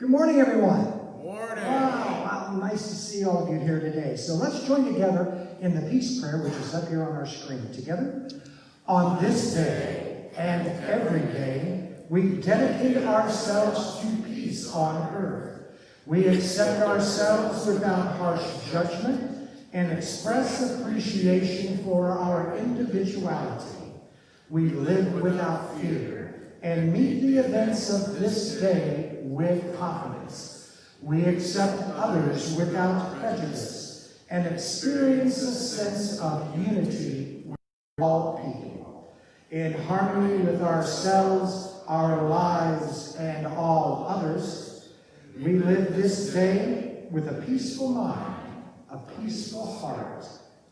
Good morning, everyone. Morning. Wow, nice to see all of you here today. So let's join together in the peace prayer, which is up here on our screen. Together. On this day and every day, we dedicate ourselves to peace on earth. We accept ourselves without harsh judgment and express appreciation for our individuality. We live without fear and meet the events of this day with confidence. We accept others without prejudice and experience a sense of unity with all people. In harmony with ourselves, our lives, and all others, we live this day with a peaceful mind, a peaceful heart,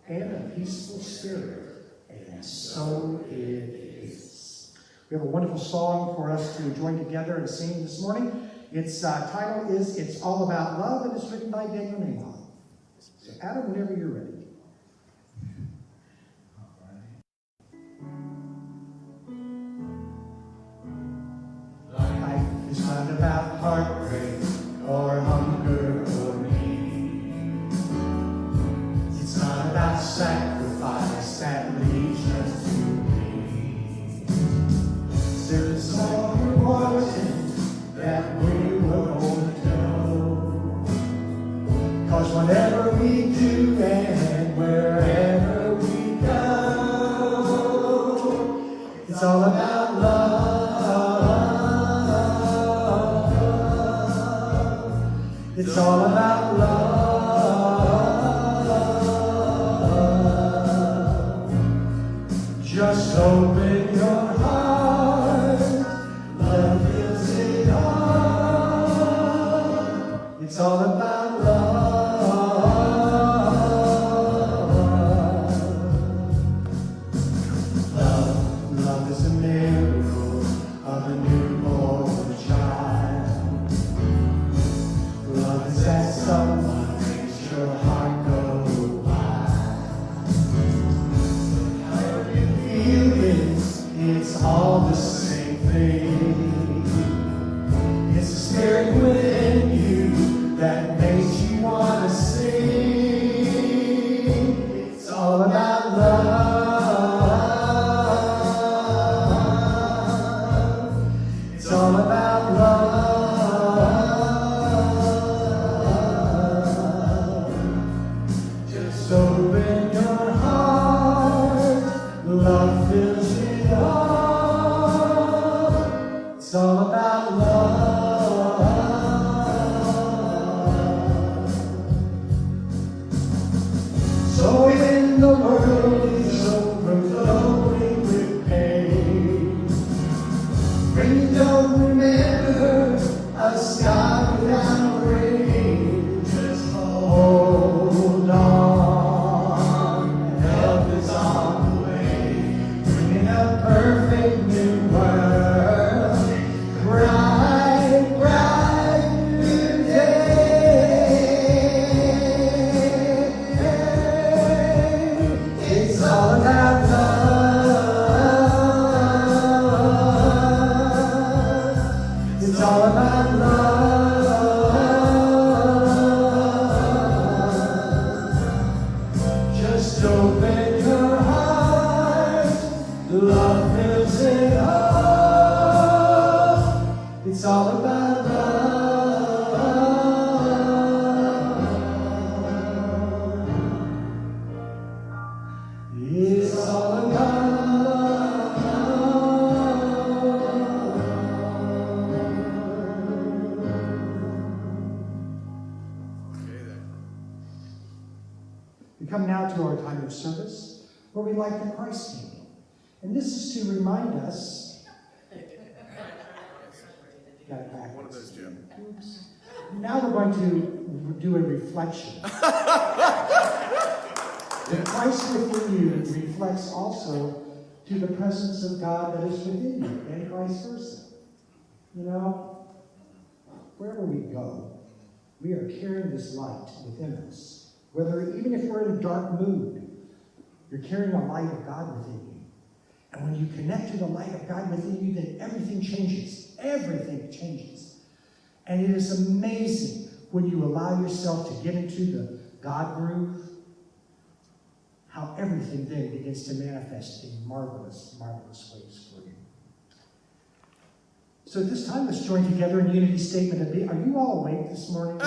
and a peaceful spirit. And so it is. We have a wonderful song for us to join together and sing this morning. Its title is It's All About Love, and it's written by Daniel Nahon. So Adam, whenever you're ready. All right. It's all about love. It's all about love. Just open your heart. Love fills it all. It's all about love. Love is a miracle of a newborn child. Love is that someone makes your heart go wild. How you feel this, it's all the same thing. It's the spirit within you that makes you want to sing. It's all about love. It's all about love. Just open your heart. Love fills it all. It's all about love. So when the world is overflowing with pain, when you don't remember a sky without rain, just hold on. Help is on the way, bringing a perfect new world. Bright, bright new day. It's all about love. It's all about love. Just open your heart. Love fills it all. It's all about love. It's all about We come now to our time of service where we light the Christ candle. And this is to remind us. Got it back. One of those, Jim. Oops. Now we're going to do a reflection. The Christ within you reflects also to the presence of God that is within you, and vice versa. You know, wherever we go, we are carrying this light within us. Even if we're in a dark mood, you're carrying the light of God within you. And when you connect to the light of God within you, then everything changes. Everything changes. And it is amazing when you allow yourself to get into the God groove, how everything then begins to manifest in marvelous, marvelous ways for you. So at this time, let's join together in unity statement of being. Are you all awake this morning?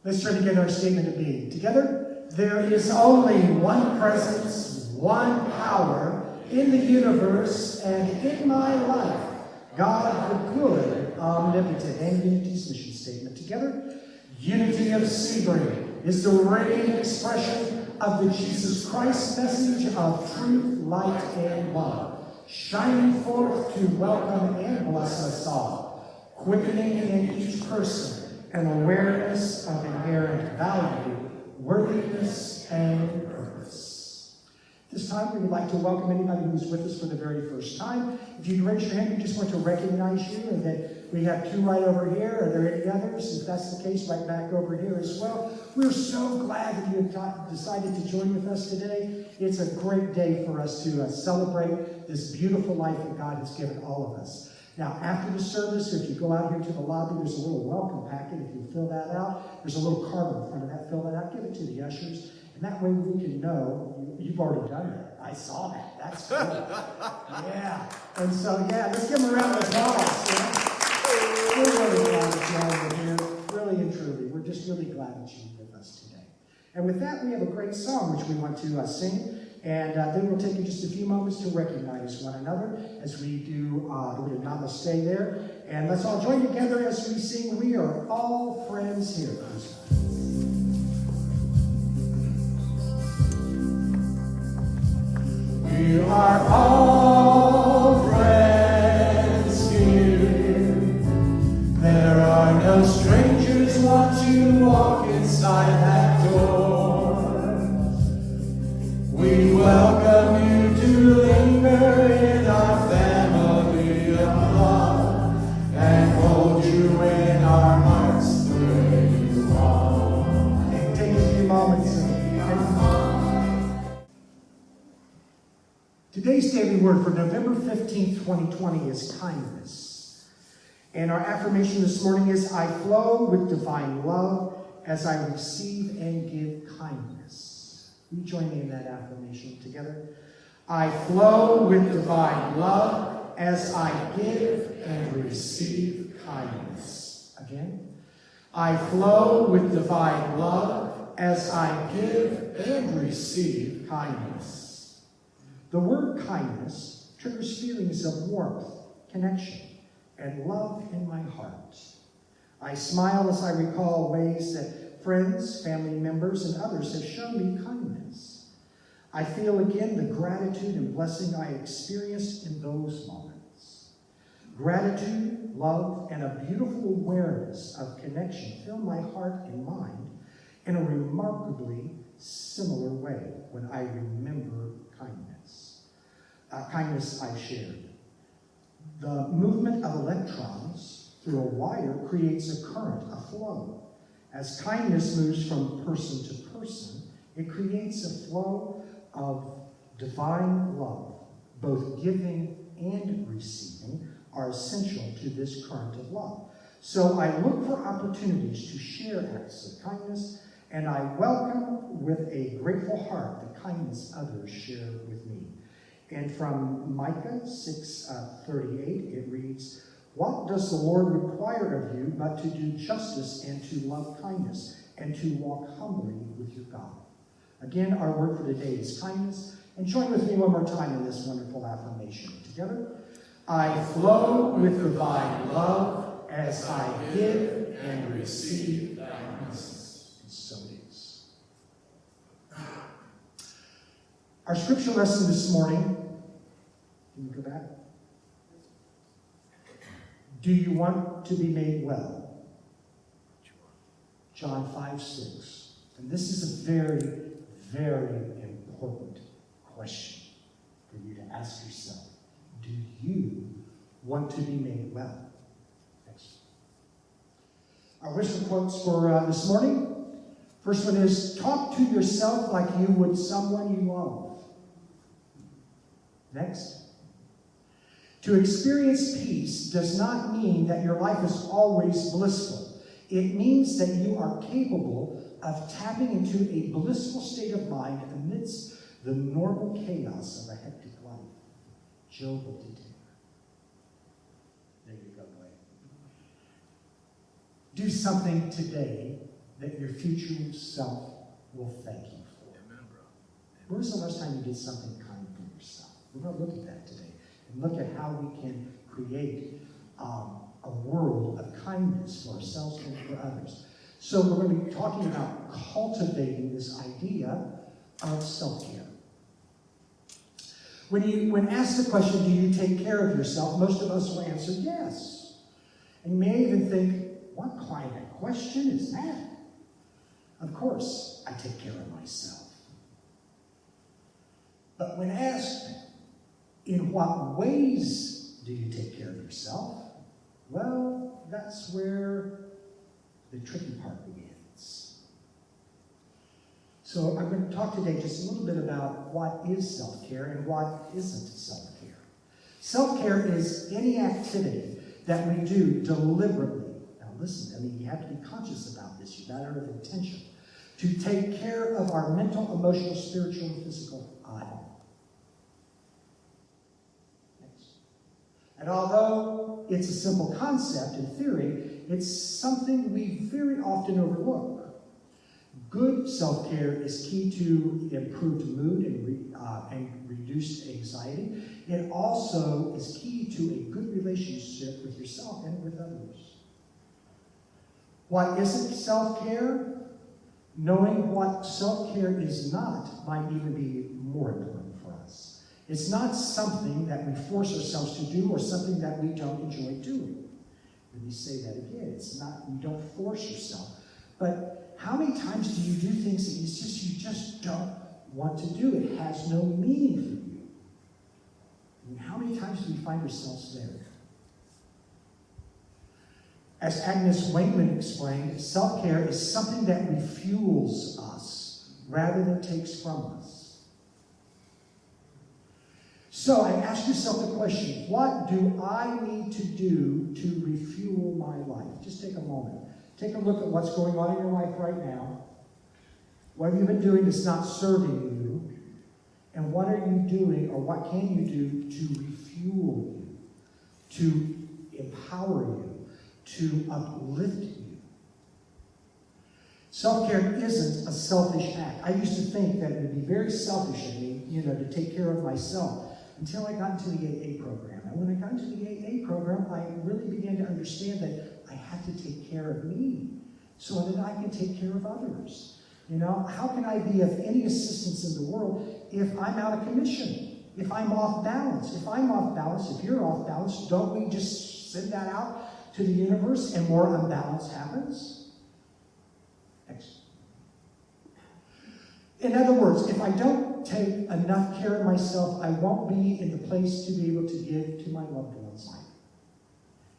Let's try to get our statement of being. Together, there is only one presence, one power in the universe and in my life. God the good, omnipotent, and unity's mission statement. Together, unity of Sebring is the radiant expression of the Jesus Christ message of truth, light, and love, shining forth to welcome and bless us all, quickening in each person an awareness of inherent value, worthiness, and purpose. This time, we would like to welcome anybody who's with us for the very first time. If you raise your hand, we just want to recognize you, and that we have two right over here. Are there any others? If that's the case, right back over here as well. We're so glad that you have decided to join with us today. It's a great day for us to celebrate this beautiful life that God has given all of us. Now, after the service, if you go out here to the lobby, there's a little welcome packet. If you fill that out, there's a little card in front of that. Fill that out. Give it to the ushers. And that way we can know you've already done that. I saw that. That's cool. Yeah. And so, let's give them a round of applause. We're really glad that y'all are here. Really and truly. We're just really glad that you're with us today. And with that, we have a great song which we want to sing. And then we'll take just a few moments to recognize one another as we do a little namaste there. And let's all join together as we sing, "We Are All Friends Here." We are all friends here. There are no strangers want to walk inside that door. We welcome you to linger in our family of love and hold you in our hearts the way you are. And take a few moments. Today's daily word for November 15th, 2020 is kindness. And our affirmation this morning is, I flow with divine love as I receive and give kindness. Will you join me in that affirmation together? I flow with divine love as I give and receive kindness. Again. I flow with divine love as I give and receive kindness. The word kindness triggers feelings of warmth, connection, and love in my heart. I smile as I recall ways that friends, family members, and others have shown me kindness. I feel again the gratitude and blessing I experienced in those moments. Gratitude, love, and a beautiful awareness of connection fill my heart and mind in a remarkably similar way when I remember kindness. Kindness I've shared. The movement of electrons through a wire creates a current, a flow. As kindness moves from person to person, it creates a flow of divine love. Both giving and receiving are essential to this current of love. So I look for opportunities to share acts of kindness, and I welcome with a grateful heart the kindness others share with me. And from Micah 6:38, it reads, "What does the Lord require of you but to do justice and to love kindness and to walk humbly with your God?" Again, our word for today is kindness. And join with me one more time in this wonderful affirmation. Together, I flow with divine love as I give and receive kindness. And so it is. Our scripture lesson this morning, can you go back? Do you want to be made well? John 5:6. And this is a very, very important question for you to ask yourself. Do you want to be made well? Next. Our wisdom quotes for this morning. First one is, talk to yourself like you would someone you love. Next. To experience peace does not mean that your life is always blissful. It means that you are capable of tapping into a blissful state of mind amidst the normal chaos of a hectic life. Joe Boldita. There you go, Blake. Do something today that your future self will thank you for. Amen, bro. When was the last time you did something kind for yourself? We're going to look at that today and look at how we can create a world of kindness for ourselves and for others. So we're going to be talking about cultivating this idea of self-care. When asked the question, do you take care of yourself, most of us will answer yes. And you may even think, what kind of question is that? Of course, I take care of myself. But when asked, in what ways do you take care of yourself? Well, that's where the tricky part begins. So I'm going to talk today just a little bit about what is self-care and what isn't self-care. Self-care is any activity that we do deliberately. Now listen, you have to be conscious about this. You've got to have intention. To take care of our mental, emotional, spiritual, and physical health. And although it's a simple concept in theory, it's something we very often overlook. Good self-care is key to improved mood and reduced anxiety. It also is key to a good relationship with yourself and with others. What isn't self-care? Knowing what self-care is not might even be more important for us. It's not something that we force ourselves to do or something that we don't enjoy doing. Let me say that again. It's not, you don't force yourself. But how many times do you do things that you just don't want to do? It has no meaning for you. I mean, how many times do we find ourselves there? As Agnes Wakeman explained, self-care is something that refuels us rather than takes from us. So I ask yourself the question, what do I need to do to refuel my life? Just take a moment. Take a look at what's going on in your life right now. What have you been doing that's not serving you? And what are you doing, or what can you do to refuel you, to empower you, to uplift you? Self-care isn't a selfish act. I used to think that it would be very selfish of me, to take care of myself until I got into the AA program. And when I got into the AA program, I really began to understand that I had to take care of me so that I could take care of others. How can I be of any assistance in the world if I'm out of commission, if I'm off balance? If I'm off balance, if you're off balance, don't we just send that out to the universe and more unbalance happens? Next. In other words, if I don't take enough care of myself, I won't be in the place to be able to give to my loved ones.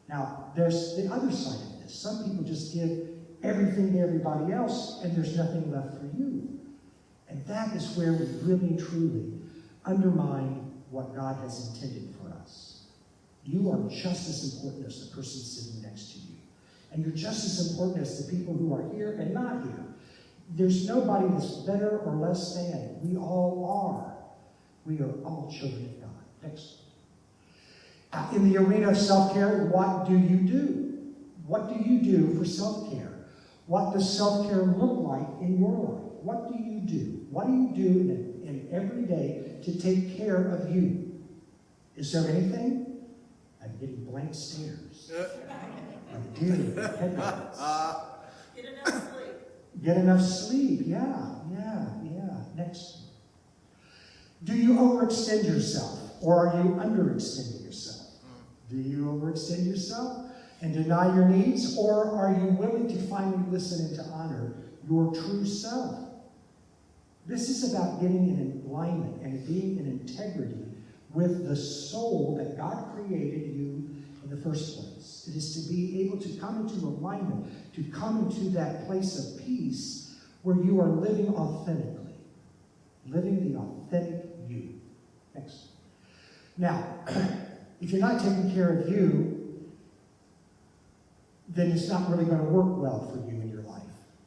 Now, there's the other side of this. Some people just give everything to everybody else, and there's nothing left for you. And that is where we really, truly undermine what God has intended for us. You are just as important as the person sitting next to you. And you're just as important as the people who are here and not here. There's nobody that's better or less than. We all are. We are all children of God. Next. In the arena of self-care, what do you do? What do you do for self-care? What does self-care look like in your life? What do you do? What do you do in every day to take care of you? Is there anything? I'm getting blank stares. I do. Get enough sleep. Get enough sleep. Yeah. Next. Do you overextend yourself, or are you underextending yourself? Do you overextend yourself and deny your needs, or are you willing to finally listen and to honor your true self? This is about getting in alignment and being in integrity with the soul that God created you in the first place. It is to be able to come into alignment, to come into that place of peace where you are living authentically, living the authentic you. Next. Now, if you're not taking care of you, then it's not really going to work well for you in your life.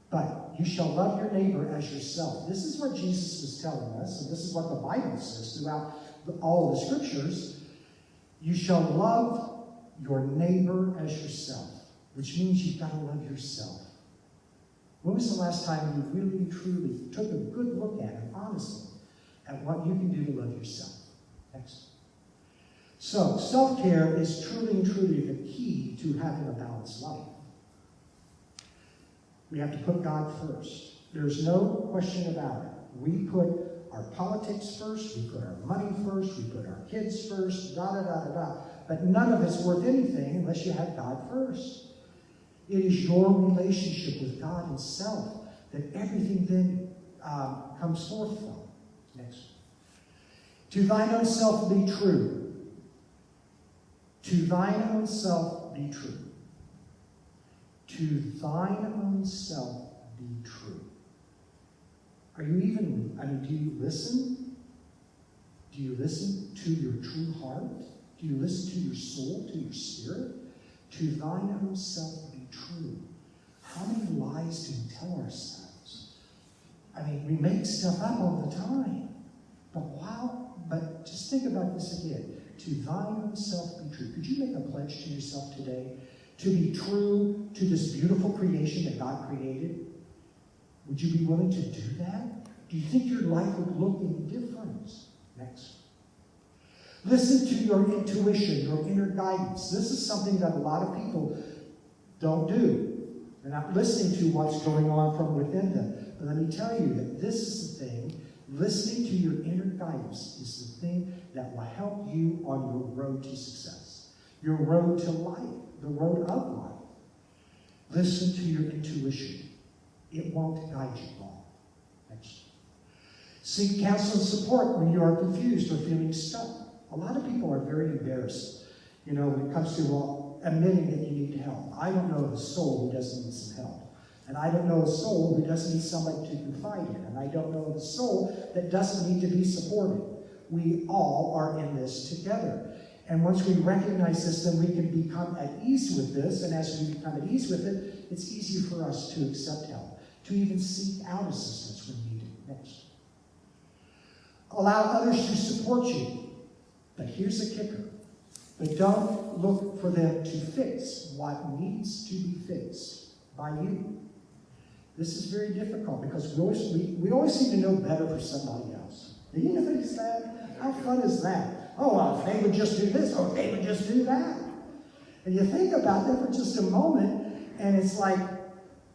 But you shall love your neighbor as yourself. This is what Jesus was telling us, and this is what the Bible says throughout all of the scriptures. You shall love your neighbor as yourself, which means you've got to love yourself. When was the last time you really, truly took a good look at it, honestly, at what you can do to love yourself? Next. So, self-care is truly and truly the key to having a balanced life. We have to put God first. There's no question about it. We put our politics first, we put our money first, we put our kids first, da-da-da-da-da. But none of it's worth anything unless you have God first. It is your relationship with God Himself that everything then comes forth from. Next. To thine own self be true. To thine own self be true. To thine own self be true. Are you even, do you listen? Do you listen to your true heart? Do you listen to your soul, to your spirit? To thine own self be true. How many lies do we tell ourselves? We make stuff up all the time. But just think about this again. To thine own self be true. Could you make a pledge to yourself today to be true to this beautiful creation that God created? Would you be willing to do that? Do you think your life would look any different? Next. Listen to your intuition, your inner guidance. This is something that a lot of people don't do. They're not listening to what's going on from within them. But let me tell you that this is the thing. Listening to your inner guidance is the thing that will help you on your road to success, your road to life, the road of life. Listen to your intuition. It won't guide you wrong. Next. Seek counsel and support when you are confused or feeling stuck. A lot of people are very embarrassed, when it comes to admitting that you need help. I don't know of a soul who doesn't need some help. And I don't know a soul who doesn't need somebody to confide in. And I don't know of a soul that doesn't need to be supported. We all are in this together. And once we recognize this, then we can become at ease with this. And as we become at ease with it, it's easier for us to accept help, to even seek out assistance when needed. Next. Allow others to support you. But here's the kicker. But don't look for them to fix what needs to be fixed by you. This is very difficult because we always seem to know better for somebody else. Do you notice that? How fun is that? Oh, well, if they would just do this, or if they would just do that. And you think about that for just a moment, and it's like,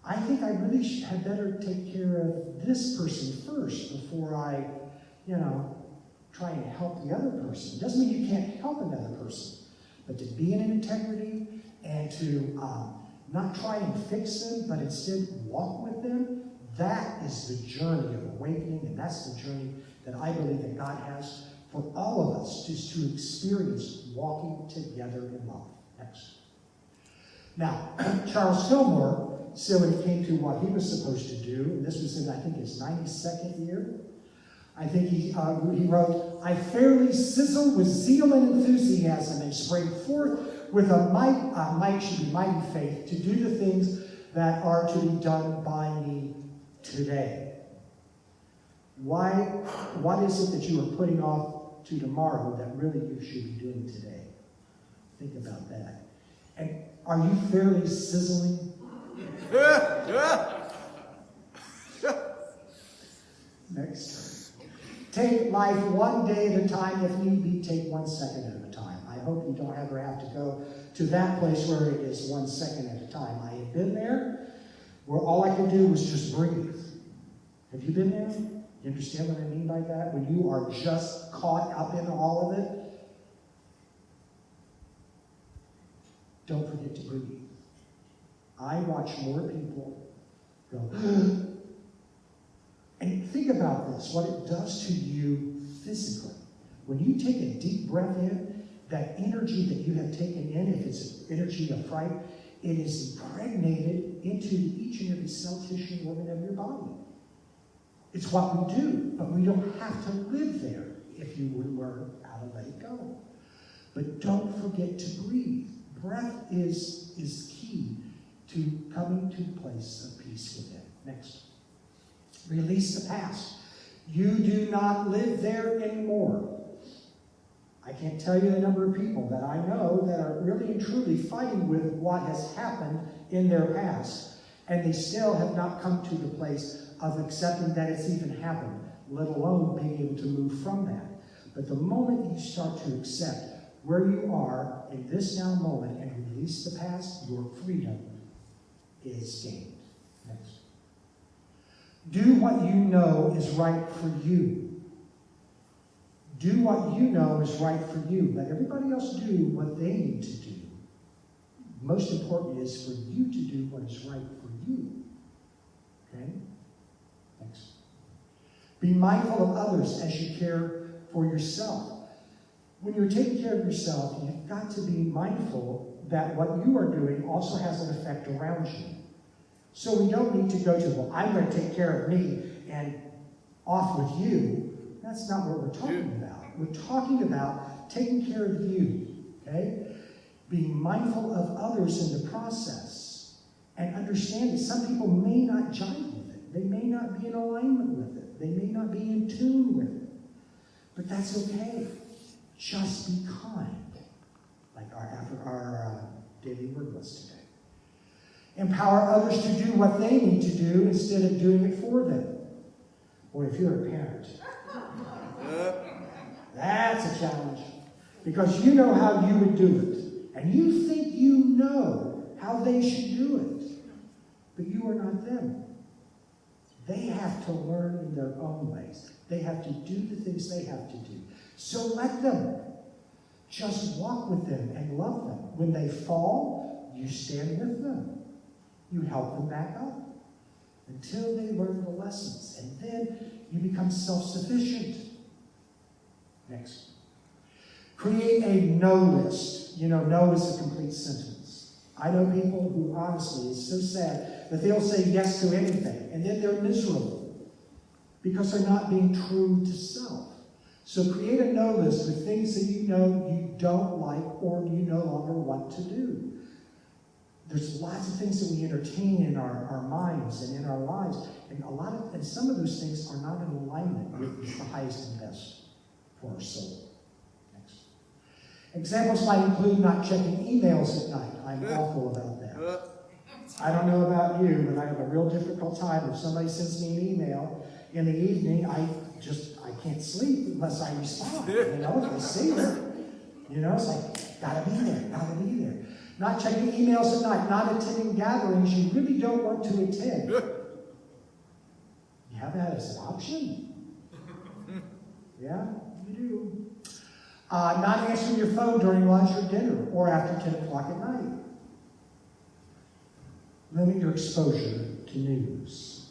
I think I really had better take care of this person first before I, try and help the other person. It doesn't mean you can't help another person, but to be in integrity and to not try and fix them, but instead walk with them, that is the journey of awakening, and that's the journey that I believe that God has for all of us, just to experience walking together in love. Next. Now, Charles Fillmore said when it came to what he was supposed to do, and this was in, I think, his 92nd year, I think he wrote, I fairly sizzle with zeal and enthusiasm and spring forth with a mighty faith to do the things that are to be done by me today. What is it that you are putting off to tomorrow that really you should be doing today? Think about that. And are you fairly sizzling? Next. Take life one day at a time. If need be, take 1 second at a time. I hope you don't ever have to go to that place where it is 1 second at a time. I have been there where all I could do was just breathe. Have you been there? You understand what I mean by that? When you are just caught up in all of it, don't forget to breathe. I watch more people go, and think about this, what it does to you physically. When you take a deep breath in, that energy that you have taken in, if it's energy of fright, it is impregnated into each and every cell, tissue, and organ of your body. It's what we do, but we don't have to live there if you would learn how to let it go. But don't forget to breathe. Breath is key to coming to a place of peace within. Next. Release the past. You do not live there anymore. I can't tell you the number of people that I know that are really and truly fighting with what has happened in their past, and they still have not come to the place of accepting that it's even happened, let alone being able to move from that. But the moment you start to accept where you are in this now moment and release the past, your freedom is gained. Next. Do what you know is right for you. Do what you know is right for you. Let everybody else do what they need to do. Most important is for you to do what is right for you. Okay? Thanks. Be mindful of others as you care for yourself. When you're taking care of yourself, you've got to be mindful that what you are doing also has an effect around you. So we don't need to go to, well, I'm going to take care of me and off with you. That's not what we're talking about. We're talking about taking care of you, okay? Being mindful of others in the process and understanding some people may not jive with it. They may not be in alignment with it. They may not be in tune with it. But that's okay. Just be kind, like our daily word was today. Empower others to do what they need to do instead of doing it for them. Boy, if you're a parent, that's a challenge. Because you know how you would do it. And you think you know how they should do it. But you are not them. They have to learn in their own ways. They have to do the things they have to do. So let them. Just walk with them and love them. When they fall, you stand with them. You help them back up until they learn the lessons. And then you become self-sufficient. Next. Create a no list. You know, no is a complete sentence. I know people who honestly, it's so sad, that they'll say yes to anything, and then they're miserable because they're not being true to self. So create a no list with things that you know you don't like or you no longer want to do. There's lots of things that we entertain in our minds and in our lives, and some of those things are not in alignment with the highest and best for our soul. Next. Examples might include not checking emails at night. I'm awful about that. I don't know about you, but I have a real difficult time. If somebody sends me an email in the evening, I can't sleep unless I respond. If I see it. It's like, gotta be there. Not checking emails at night, not attending gatherings you really don't want to attend. You have that as an option? Yeah, you do. Not answering your phone during lunch or dinner or after 10 o'clock at night. Limit your exposure to news.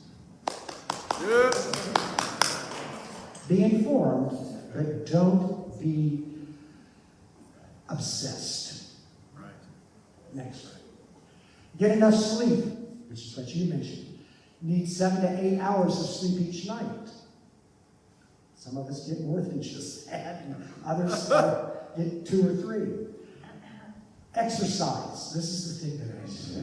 Be informed, but don't be obsessed. Right. Next. Get enough sleep, which is what you mentioned. Need 7 to 8 hours of sleep each night. Some of us get more than just that, and others get 2 or 3. Exercise. This is the thing that I say.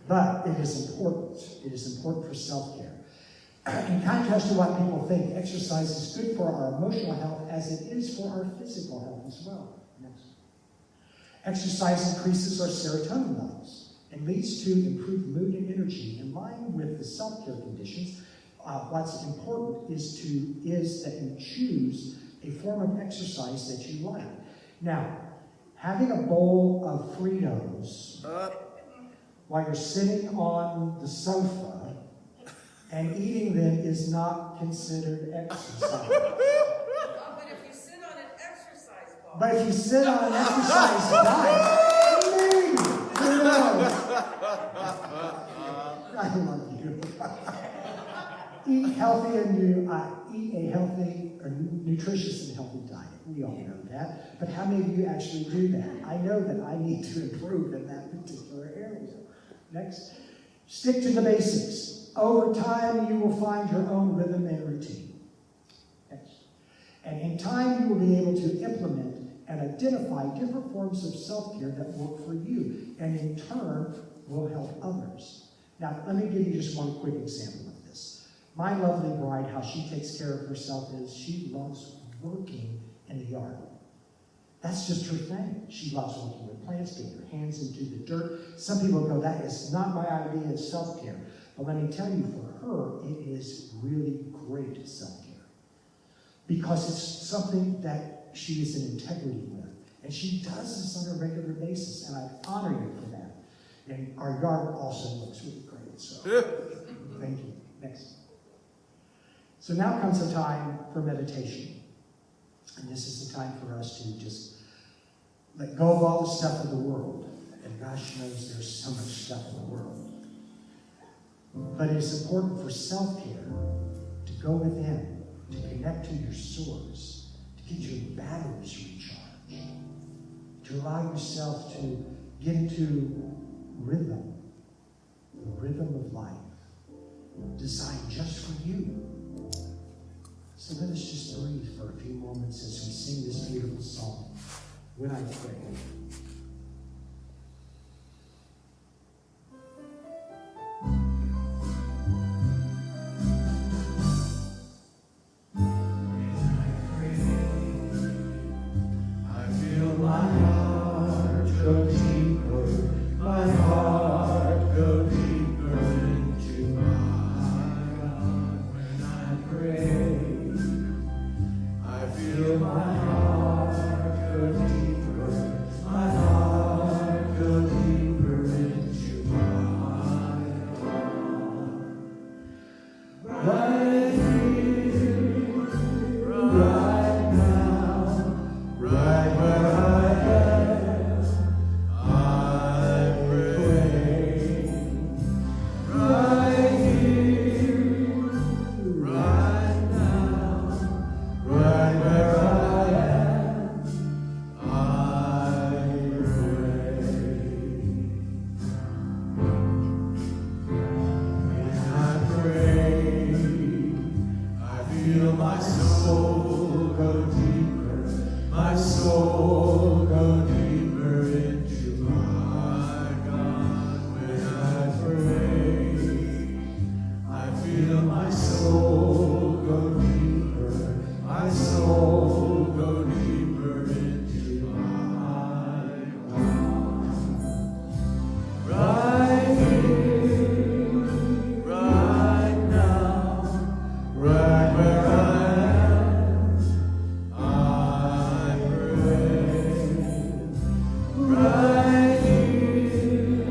But it is important. It is important for self-care. In contrast to what people think, exercise is good for our emotional health as it is for our physical health as well. Next. Exercise increases our serotonin levels and leads to improved mood and energy. In line with the self-care conditions, what's important is that you choose a form of exercise that you like. Now, having a bowl of Fritos while you're sitting on the sofa and eating them is not considered exercise. But if you sit on an exercise ball. But if you sit on an exercise diet, maybe, who knows? I love you. Eat healthy and eat a healthy or nutritious and healthy diet. We all know that. But how many of you actually do that? I know that I need to improve in that particular area. Next. Stick to the basics. Over time, you will find your own rhythm and routine. Next. And in time, you will be able to implement and identify different forms of self-care that work for you, and in turn, will help others. Now, let me give you just one quick example of this. My lovely bride, how she takes care of herself is she loves working in the yard. That's just her thing. She loves working with plants, getting her hands into the dirt. Some people go, that is not my idea of self-care. But let me tell you, for her, it is really great self-care. Because it's something that she is in integrity with. And she does this on a regular basis, and I honor you for that. And our yard also looks really great, so thank you. Next. So now comes a time for meditation. And this is the time for us to just let go of all the stuff of the world. And gosh knows there's so much stuff in the world. But it is important for self-care to go within, to connect to your source, to get your batteries recharged, to allow yourself to get into rhythm, the rhythm of life, designed just for you. So let us just breathe for a few moments as we sing this beautiful song, When I Pray. My heart grow deeper, my heart feel my heart go deeper, my heart go deeper into my heart. Right here, right now, right where I am, I pray. Right here, right now, right where I am, I pray. When I feel my soul go deeper, my soul go deeper into my God. When I pray, I feel my soul go deeper, my soul go deeper into my God. Right here, right now, right where I am, I pray. Right here,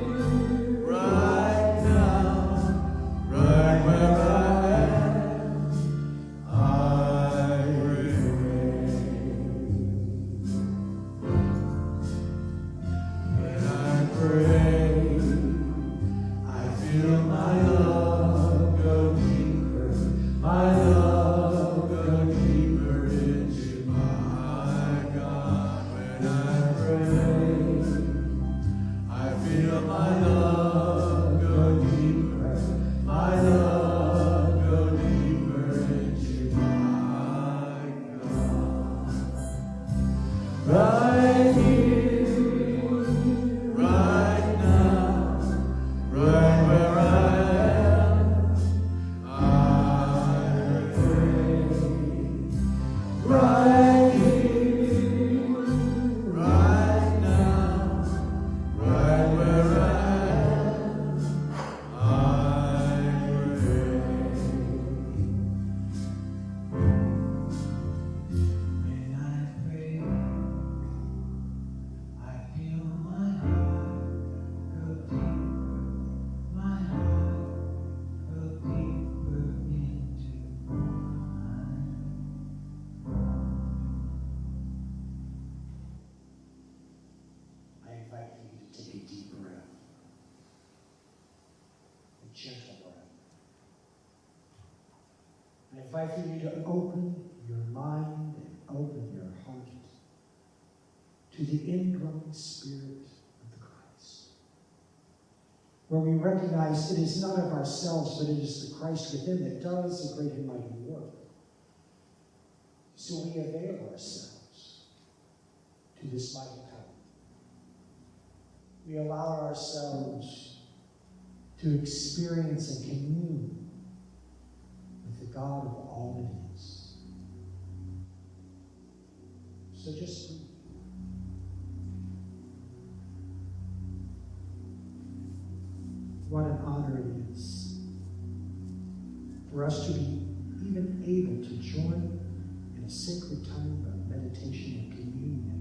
right now, right where I am, I pray. When I pray, I feel my love go deeper, my love go deeper into my God. When I pray, I feel my love go deeper, my love go deeper into my God. Right here, right now, right where I am, I pray. Right here, right now, right where I am, I pray. When I pray, I feel my heart go deeper, my heart go deeper into mine. I invite you to take a deep breath, a gentle breath. I invite you to open your mind and open your heart to the indwelling Spirit of the Christ, where we recognize it is not of ourselves, but it is the Christ within that does a great and mighty work. So we avail ourselves to this mighty power. We allow ourselves to experience and commune with the God of all that is. So just breathe. What an honor it is for us to be even able to join in a sacred time of meditation and communion.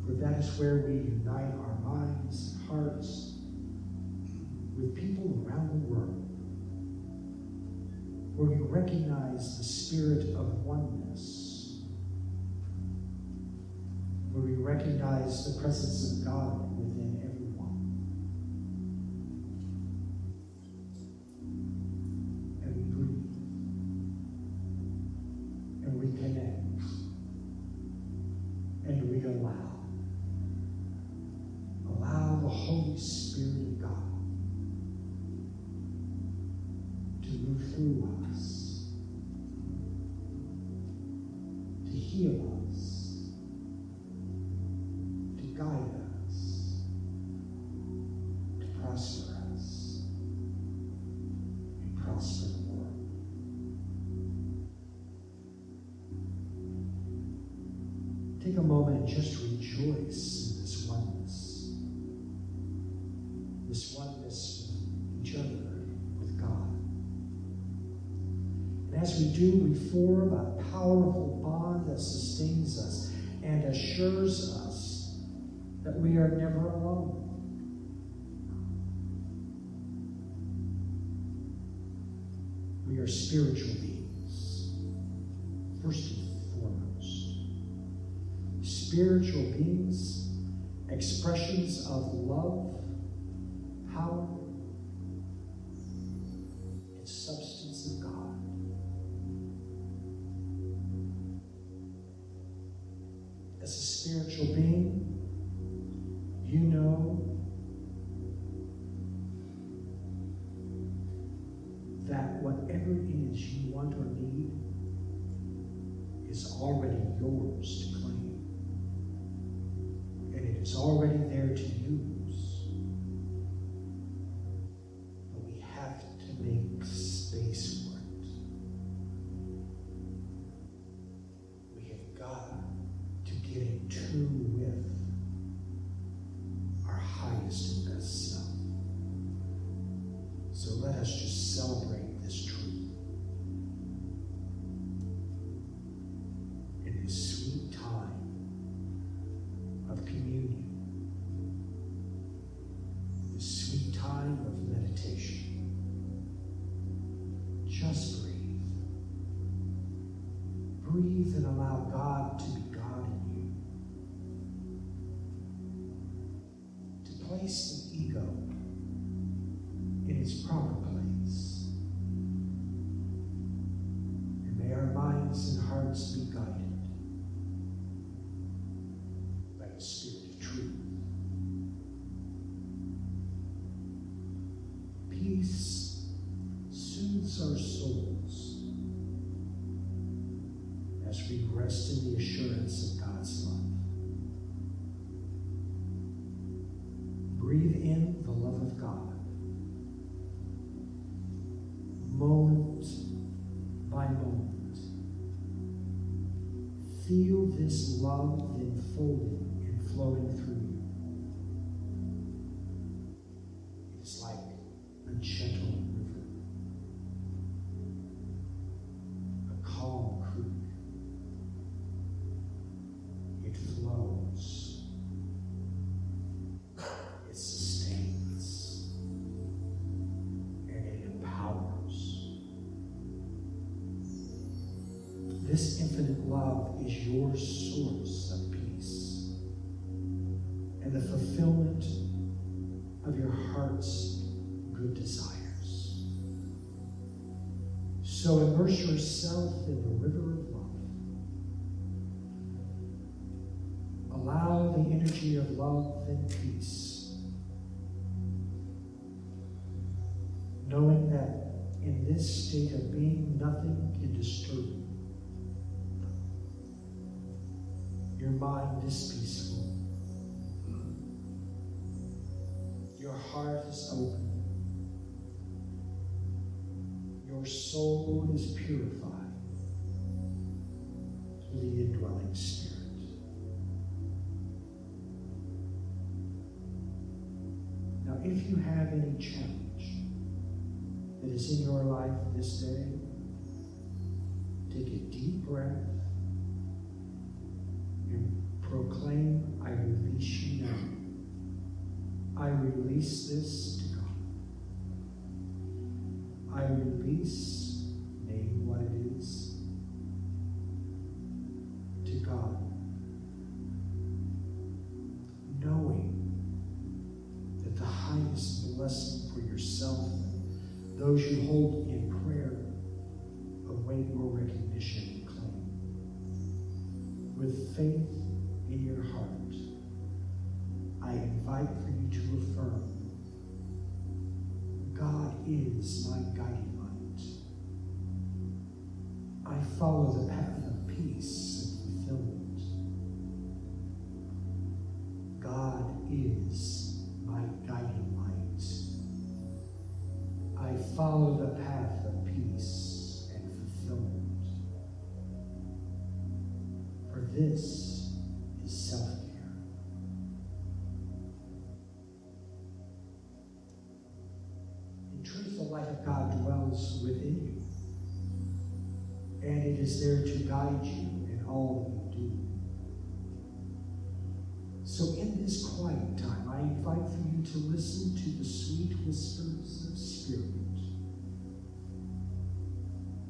For that is where we unite our minds and hearts with people around the world, where we recognize the spirit of oneness, where we recognize the presence of God within everyone. And we breathe and reconnect and we allow the Holy Spirit of God to move through us, to heal us, to guide us, to prosper us, and prosper the world. Take a moment and just rejoice in this oneness. This oneness with each other, with God. And as we do, we form a powerful bond that sustains us and assures us that we are never alone. We are spiritual beings, first and foremost. Spiritual beings, expressions of love, power, and substance of God. As a spiritual being, you know that whatever it is you want or need is already yours to claim. And it is already there to use. But we have to make space for it. We have got to get in tune with our highest and best self. So let us just celebrate this truth in this sweet time of communion, this sweet time of meditation. Just breathe. Breathe and allow God to be God in you. To place the ego in its proper place. And may our minds and hearts be guided by the Spirit of truth. Peace soothes our souls as we rest in the assurance of God's love. Breathe in the love of God. Moment by moment. Feel this love enfolding and flowing through you. It is like a gentle river, a calm creek. It flows. It sustains. And it empowers. This infinite love is your source of peace and the fulfillment of your heart's good desires. So immerse yourself in the river of love. Allow the energy of love and peace, knowing that in this state of being, nothing can disturb you. Your mind is peaceful. Your heart is open. Your soul is purified through the indwelling Spirit. Now, if you have any challenge that is in your life this day, take a deep breath and proclaim, I release you now. I release this to God. I release, name what it is, to God. Knowing that the highest blessing for yourself and those you hold in prayer await your recognition and claim. With faith in your heart, I invite for you to affirm, God is my guiding light. I follow the path of peace and fulfillment. God is my guiding light. I follow the path of peace and fulfillment. For this is self-care. In truth, the light of God dwells within you. is there to guide you in all that you do. So in this quiet time, I invite for you to listen to the sweet whispers of Spirit.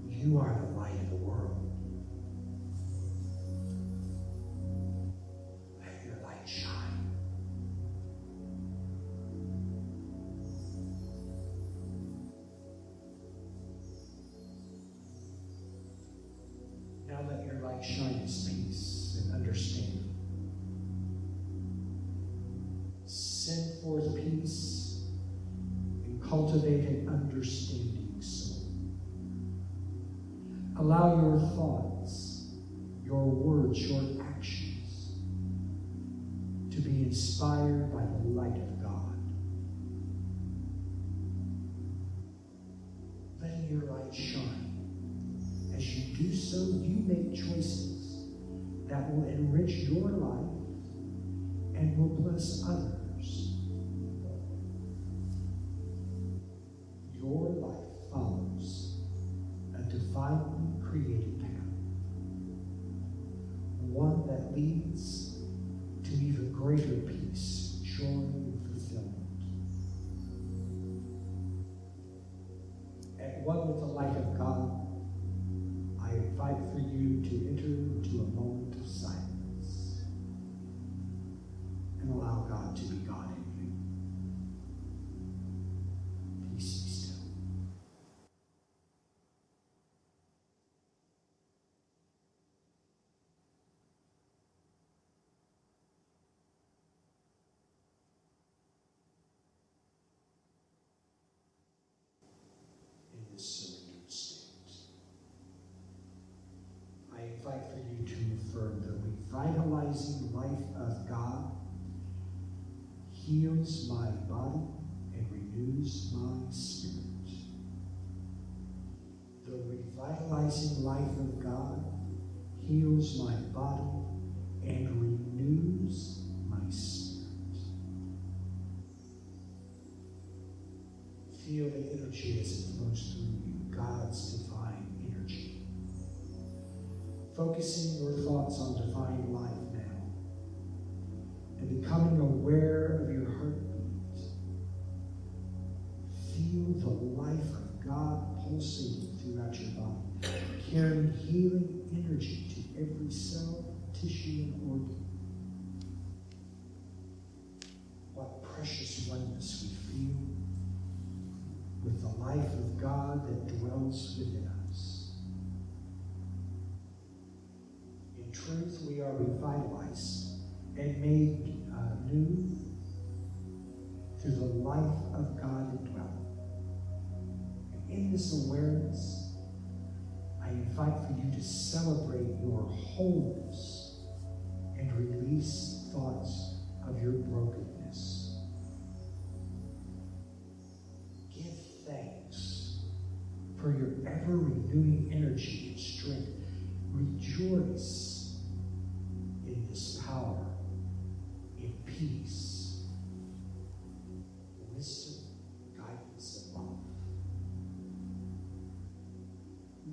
You are the light of the world. Let your light shine. Now let your light shine as peace and understanding. Send forth peace and cultivate an understanding soul. Allow your thoughts, your words, your actions to be inspired by the light of God. Letting your light shine. As you do so, you make choices that will enrich your life and will bless others. Your life follows a divinely created path, one that leads to even greater peace, joy, and fulfillment. At one with the light of God, I invite for you to enter into a moment of silence and allow God to be God in you. Peace be still. In this surrendered state, I invite for you to affirm the revitalizing life of God heals my body and renews my spirit. The revitalizing life of God heals my body and renews my spirit. Feel the energy as it flows through you, God's divine energy. Focusing your thoughts on divine life now and becoming aware of your heartbeat. Feel the life of God pulsating throughout your body, carrying healing energy to every cell, tissue, and organ. What precious oneness we feel with the life of God that dwells within us. In truth, we are revitalized and made new through the life of God indwelling. And in this awareness, I invite for you to celebrate your wholeness and release thoughts of your brokenness. Give thanks for your ever-renewing energy and strength. Rejoice in this power, in peace, wisdom, guidance, and love.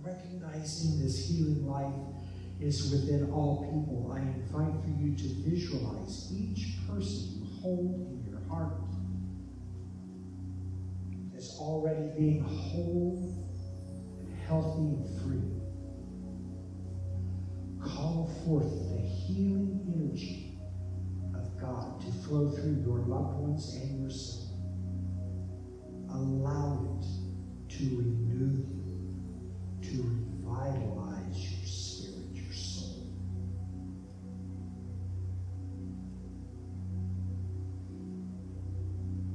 Recognizing this healing life is within all people, I invite for you to visualize each person you hold in your heart as already being whole and healthy and free. Call forth the healing energy of God to flow through your loved ones and yourself. Allow it to renew you, to revitalize your spirit, your soul.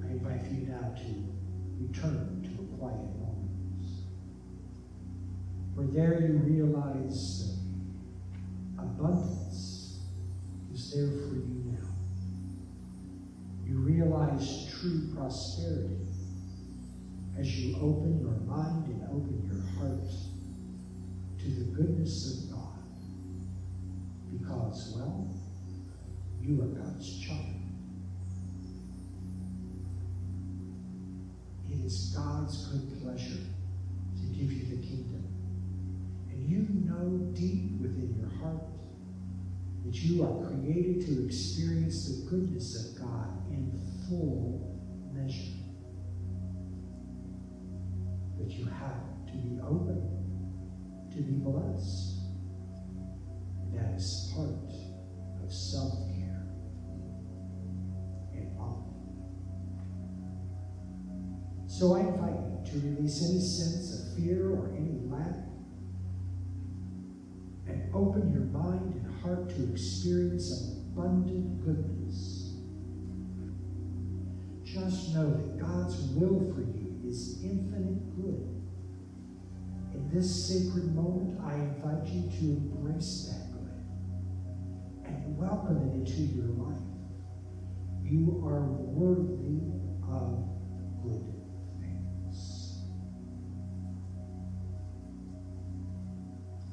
I invite you now to return to a quiet moment, where there you realize that abundance is there for you now. You realize true prosperity as you open your mind and open your heart to the goodness of God. Because, well, you are God's child. It is God's good pleasure to give you the kingdom. And you know you are created to experience the goodness of God in full measure. But you have to be open to be blessed. That is part of self-care and love. So I invite you to release any sense of fear or any lack and open your mind and heart to experience abundant goodness. Just know that God's will for you is infinite good. In this sacred moment, I invite you to embrace that good and welcome it into your life. You are worthy of good things.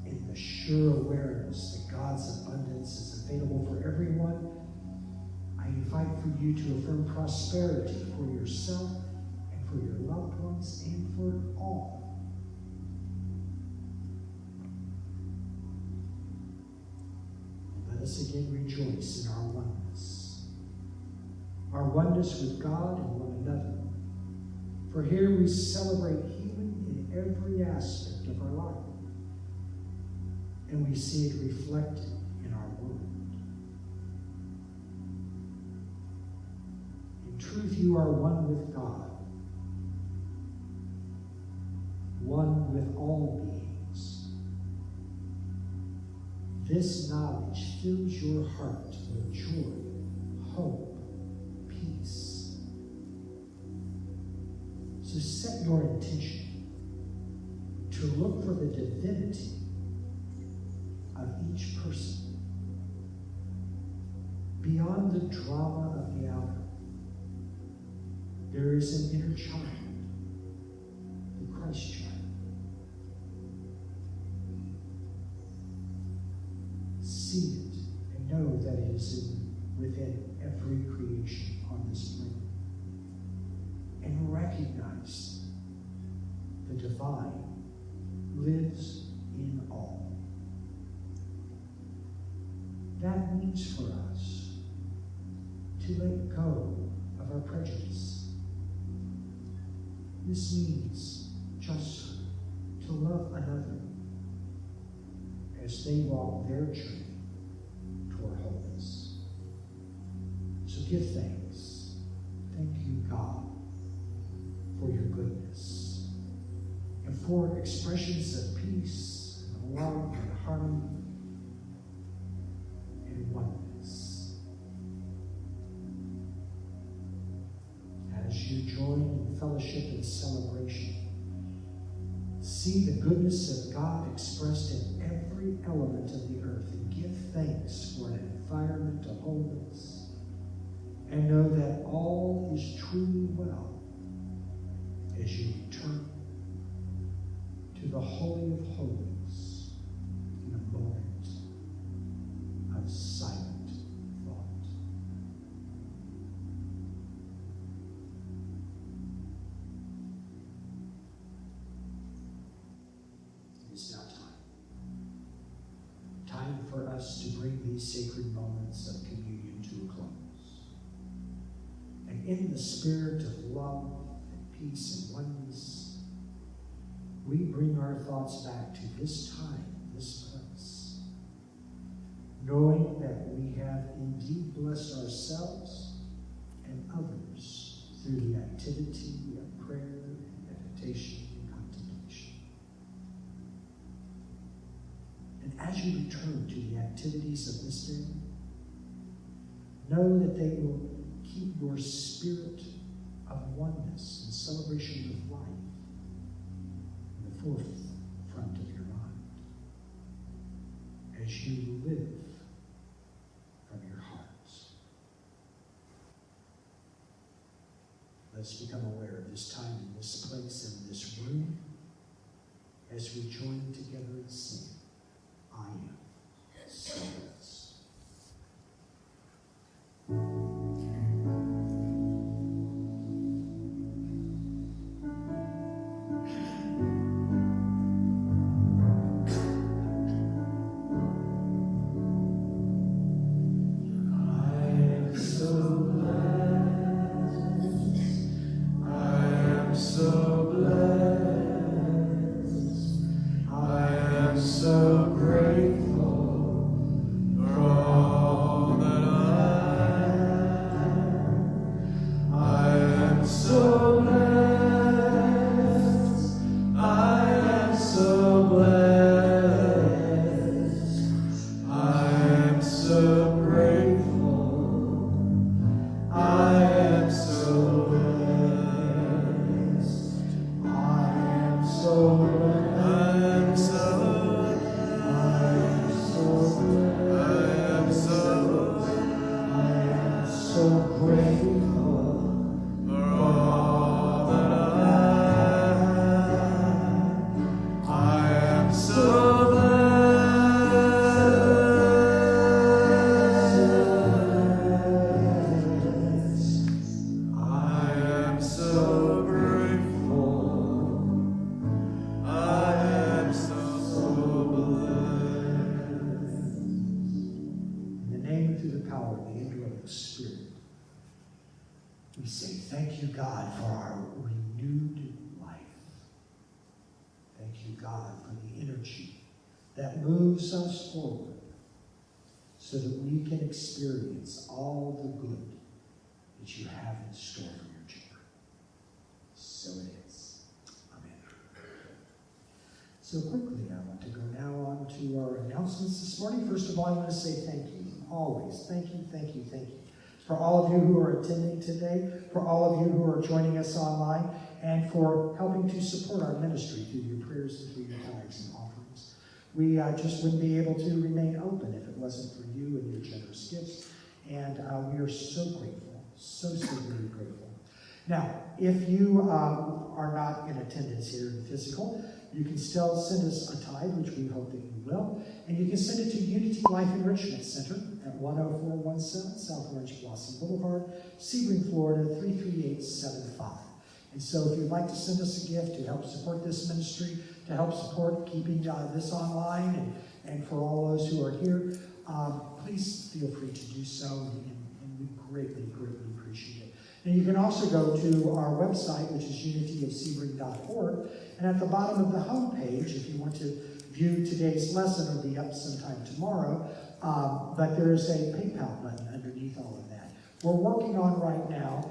In the sure awareness that God's abundance is available for everyone, I invite for you to affirm prosperity for yourself and for your loved ones and for all. Let us again rejoice in our oneness with God and one another. For here we celebrate healing in every aspect of our life, and we see it reflected in our world. In truth, you are one with God, one with all beings. This knowledge fills your heart with joy, hope, peace. So set your intention to look for the divinity of each person beyond the drama of the outer. There is an inner child, the Christ child. See it and know that it is within every creation on this planet. And recognize the divine lives in all. That means for us to let go of our prejudice. This means just to love another as they walk their journey toward wholeness. So give thanks. Thank you, God, for your goodness and for expressions of peace and love and harmony and oneness. As you join in fellowship and celebration, see the goodness of God expressed in every element of the earth and give thanks for an environment of wholeness, and know that all is truly well as you return to the Holy of Holies in a moment of silent thought. It is now time for us to bring these sacred moments of communion to a close. And in the spirit of love, peace and oneness, we bring our thoughts back to this time, this place, knowing that we have indeed blessed ourselves and others through the activity of prayer and meditation and contemplation. And as you return to the activities of this day, know that they will keep your spirit of oneness and celebration of life in the forefront of your mind as you live from your hearts. Let's become aware of this time in this place and this room as we join together and sing, I am so blessed. We say, thank you, God, for our renewed life. Thank you, God, for the energy that moves us forward so that we can experience all the good that you have in store for your children. So it is. Amen. So quickly, I want to go now on to our announcements this morning. First of all, I want to say thank you. Always. Thank you, thank you, thank you. For all of you who are attending today, for all of you who are joining us online, and for helping to support our ministry through your prayers and through your tithes and offerings. We just wouldn't be able to remain open if it wasn't for you and your generous gifts. And we are so grateful, so very grateful. Now, if you are not in attendance here in physical, you can still send us a tithe, which we hope that you will. And you can send it to Unity Life Enrichment Center at 10417 South Orange Blossom Boulevard, Sebring, Florida, 33875. And so if you'd like to send us a gift to help support this ministry, to help support keeping this online, and for all those who are here, please feel free to do so, and we greatly, greatly appreciate it. And you can also go to our website, which is unityofsebring.org, and at the bottom of the home page, if you want to view today's lesson, it'll be up sometime tomorrow, but there's a PayPal button underneath all of that. We're working on right now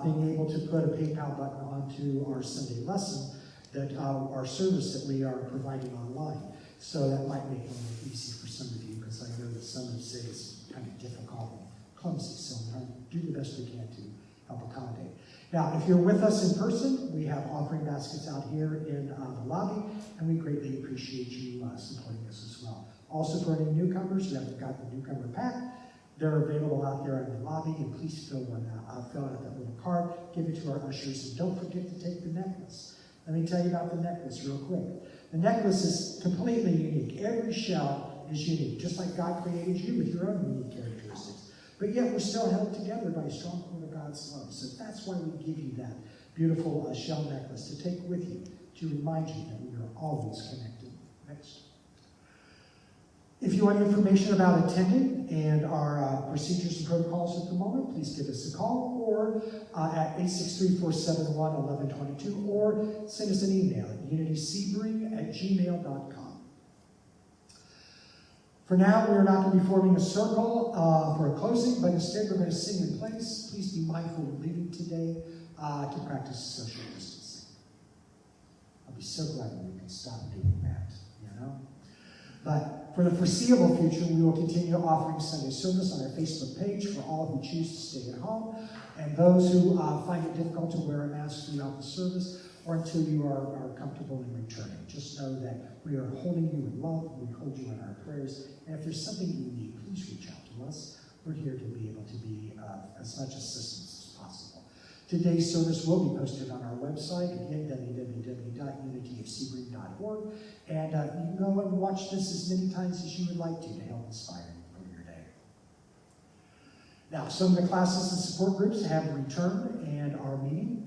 being able to put a PayPal button onto our Sunday lesson, that our service that we are providing online. So that might make it a little easy for some of you, because I know that some of you say it's kind of difficult and clumsy, so we're trying to do the best we can to help accommodate. Now, if you're with us in person, we have offering baskets out here in the lobby, and we greatly appreciate you supporting us as well. Also, for any newcomers, we have got the newcomer pack. They're available out there in the lobby, and please fill out that little card, give it to our ushers, and don't forget to take the necklace. Let me tell you about the necklace real quick. The necklace is completely unique. Every shell is unique, just like God created you with your own unique characteristics. But yet we're still held together by a strong cord of God's love. So that's why we give you that beautiful shell necklace to take with you, to remind you that we are always connected. Next. If you want information about attending and our procedures and protocols at the moment, please give us a call or at 863-471-1122, or send us an email at unitysebring@gmail.com. For now, we are not going to be forming a circle for a closing, but instead we're going to sing in place. Please be mindful of leaving today to practice social distancing. I'll be so glad when we can stop doing that, you know? But for the foreseeable future, we will continue offering Sunday service on our Facebook page for all who choose to stay at home, and those who find it difficult to wear a mask throughout the service, or until you are comfortable in returning. Just know that we are holding you in love, we hold you in our prayers, and if there's something you need, please reach out to us. We're here to be able to be as much assistance as possible. Today's service will be posted on our website, again, www.unityofsebring.org, and you can go and watch this as many times as you would like to help inspire you for your day. Now, some of the classes and support groups have returned and are meeting.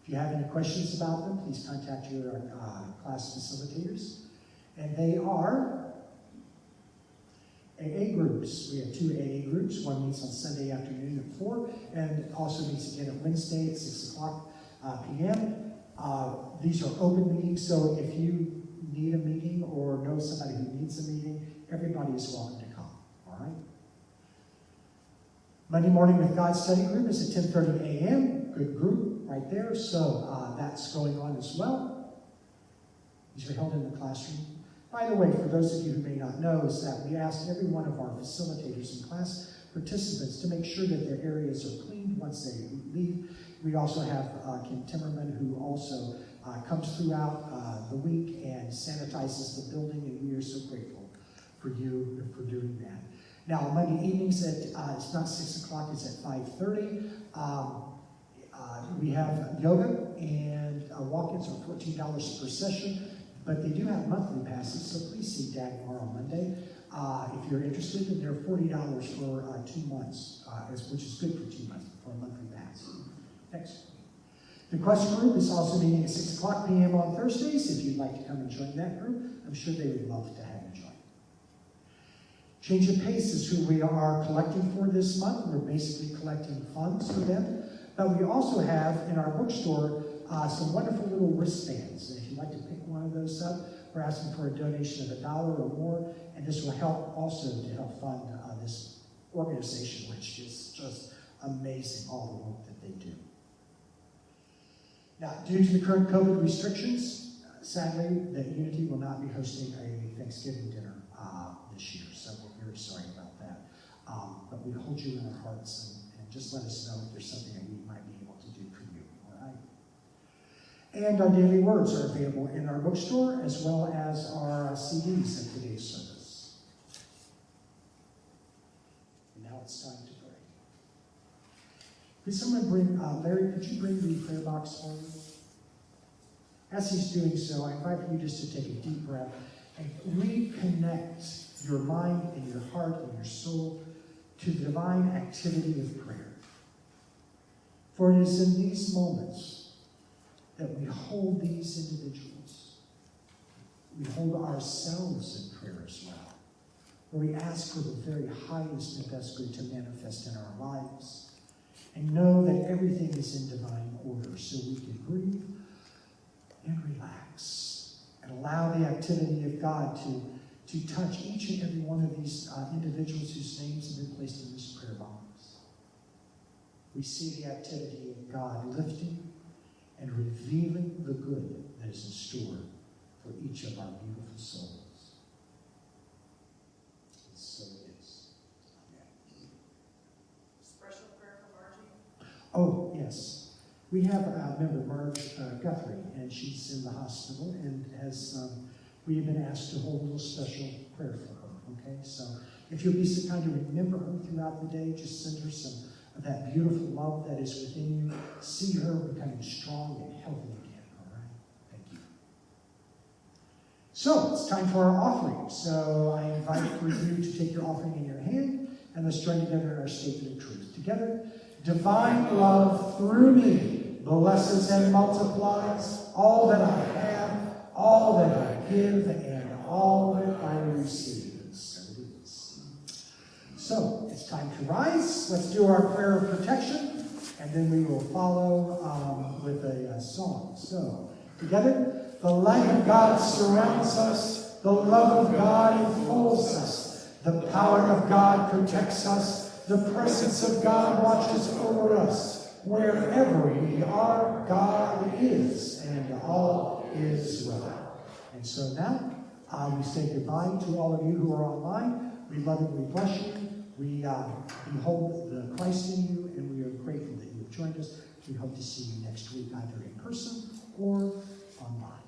If you have any questions about them, please contact your class facilitators. And they are AA groups. We have 2 AA groups. One meets on Sunday afternoon at 4, and also meets again on Wednesday at 6 o'clock p.m. These are open meetings, so if you need a meeting or know somebody who needs a meeting, everybody is welcome to come, all right? Monday Morning with God study group is at 10:30 a.m. Good group right there, so that's going on as well. These are held in the classroom. By the way, for those of you who may not know, is that we ask every one of our facilitators and class participants to make sure that their areas are cleaned once they leave. We also have Kim Timmerman, who also comes throughout the week and sanitizes the building, and we are so grateful for you for doing that. Now, Monday evenings, it's not 6 o'clock, it's at 5:30. We have yoga, and walk-ins are $14 per session, but they do have monthly passes, so please see Dagmar on Monday if you're interested, and they're $40 for 2 months, which is good for 2 months for a monthly pass. Next. The Quest group is also meeting at 6 o'clock p.m. on Thursdays. If you'd like to come and join that group, I'm sure they would love to have you join. Change of Pace is who we are collecting for this month. We're basically collecting funds for them. But we also have in our bookstore some wonderful little wristbands. And if you'd like to pick one of those up, we're asking for a donation of $1 or more, and this will help also to help fund this organization, which is just amazing, all the work that they do. Now, due to the current COVID restrictions, sadly, the Unity will not be hosting a Thanksgiving dinner this year, so we're very sorry about that. But we hold you in our hearts, and just let us know if there's something that we might be able to do for you, all right? And our daily words are available in our bookstore, as well as our CDs of today's service. And now it's time to pray. Could someone bring, Larry, could you bring the prayer box for me? As he's doing so, I invite you just to take a deep breath and reconnect your mind and your heart and your soul to the divine activity of prayer. For it is in these moments that we hold these individuals. We hold ourselves in prayer as well, where we ask for the very highest and best good to manifest in our lives, and know that everything is in divine order so we can breathe and relax and allow the activity of God to touch each and every one of these individuals whose names have been placed in this prayer box. We see the activity of God lifting and revealing the good that is in store for each of our beautiful souls. And so it is. Amen. Special prayer for Margie. Oh, yes. We have a member, Marge Guthrie, and she's in the hospital and has, we've been asked to hold a little special prayer for her, okay? So if you'll be so kind to remember her throughout the day, just send her some of that beautiful love that is within you. See her becoming strong and healthy again, all right? Thank you. So it's time for our offering. So I invite for you to take your offering in your hand, and let's join together in our statement of truth. Together, divine love through me blesses and multiplies all that I have, all that I give, and all that I receive. So it is. So it's time to rise. Let's do our prayer of protection, and then we will follow with a song. So together, the light of God surrounds us, the love of God enfolds us, the power of God protects us, the presence of God watches over us. Wherever we are, God is, and all is well. And so now, we say goodbye to all of you who are online. We love you, we bless you. We behold the Christ in you, and we are grateful that you have joined us. We hope to see you next week, either in person or online.